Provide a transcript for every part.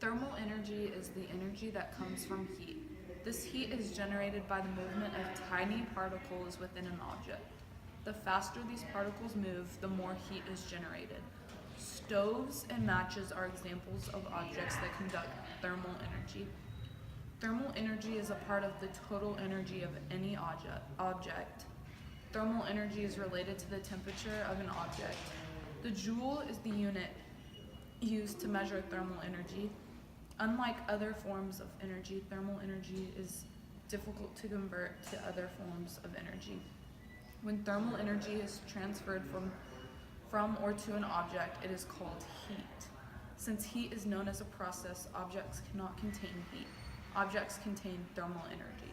Thermal energy is the energy that comes from heat. This heat is generated by the movement of tiny particles within an object. The faster these particles move, the more heat is generated. Stoves and matches are examples of objects that conduct thermal energy. Thermal energy is a part of the total energy of any object. Thermal energy is related to the temperature of an object. The joule is the unit used to measure thermal energy. Unlike other forms of energy, thermal energy is difficult to convert to other forms of energy. When thermal energy is transferred from or to an object, it is called heat. Since heat is known as a process, objects cannot contain heat. Objects contain thermal energy.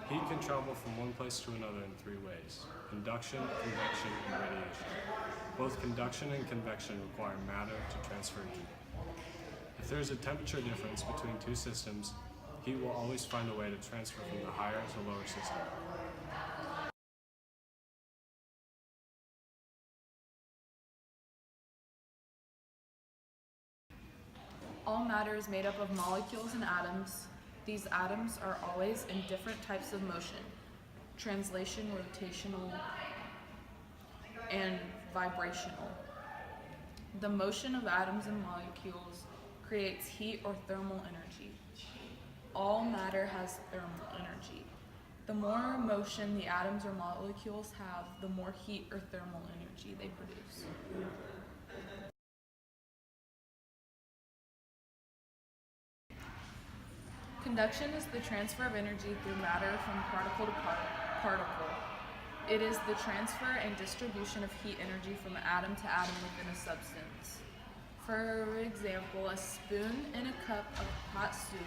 Heat can travel from one place to another in three ways: conduction, convection, and radiation. Both conduction and convection require matter to transfer heat. If there is a temperature difference between two systems, heat will always find a way to transfer from the higher to lower system. All matter is made up of molecules and atoms. These atoms are always in different types of motion: translation, rotational, and vibrational. The motion of atoms and molecules creates heat or thermal energy. All matter has thermal energy. The more motion the atoms or molecules have, the more heat or thermal energy they produce. Conduction is the transfer of energy through matter from particle to particle. It is the transfer and distribution of heat energy from atom to atom within a substance. For example, a spoon in a cup of hot soup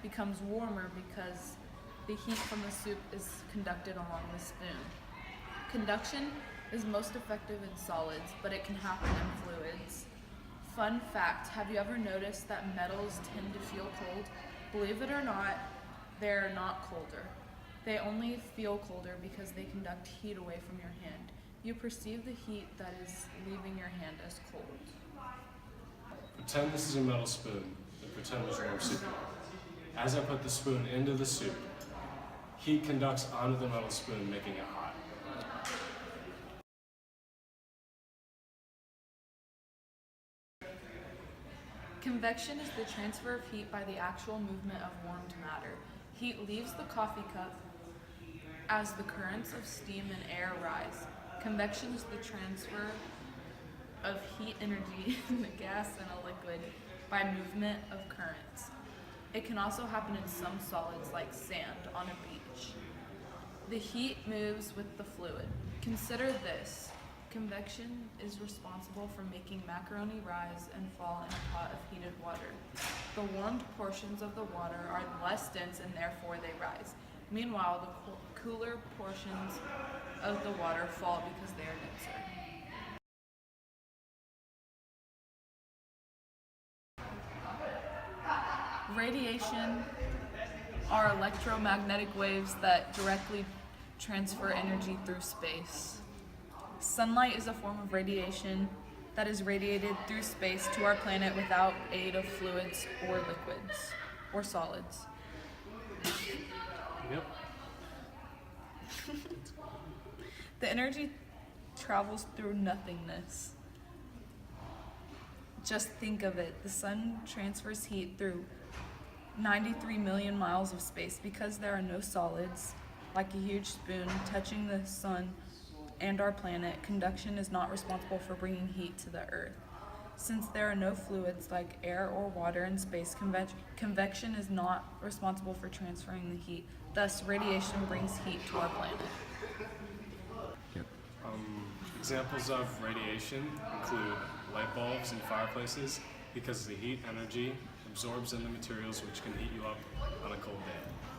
becomes warmer because the heat from the soup is conducted along the spoon. Conduction is most effective in solids, but it can happen in fluids. Fun fact, have you ever noticed that metals tend to feel cold? Believe it or not, they're not colder. They only feel colder because they conduct heat away from your hand. You perceive the heat that is leaving your hand as cold. Pretend this is a metal spoon, and pretend there's warm soup. As I put the spoon into the soup, heat conducts onto the metal spoon, making it hot. Convection is the transfer of heat by the actual movement of warmed matter. Heat leaves the coffee cup as the currents of steam and air rise. Convection is the transfer of heat energy in a gas and a liquid by movement of currents. It can also happen in some solids like sand on a beach. The heat moves with the fluid. Consider this. Convection is responsible for making macaroni rise and fall in a pot of heated water. The warmed portions of the water are less dense and therefore they rise. Meanwhile, the cooler portions of the water fall because they are denser. Radiation are electromagnetic waves that directly transfer energy through space. Sunlight is a form of radiation that is radiated through space to our planet without aid of fluids or liquids or solids. Yep. The energy travels through nothingness. Just think of it. The sun transfers heat through 93 million miles of space. Because there are no solids, like a huge spoon, touching the sun and our planet, conduction is not responsible for bringing heat to the earth. Since there are no fluids like air or water in space, convection is not responsible for transferring the heat. Thus, radiation brings heat to our planet. Examples of radiation include light bulbs and fireplaces, because the heat energy absorbs in the materials which can heat you up on a cold day.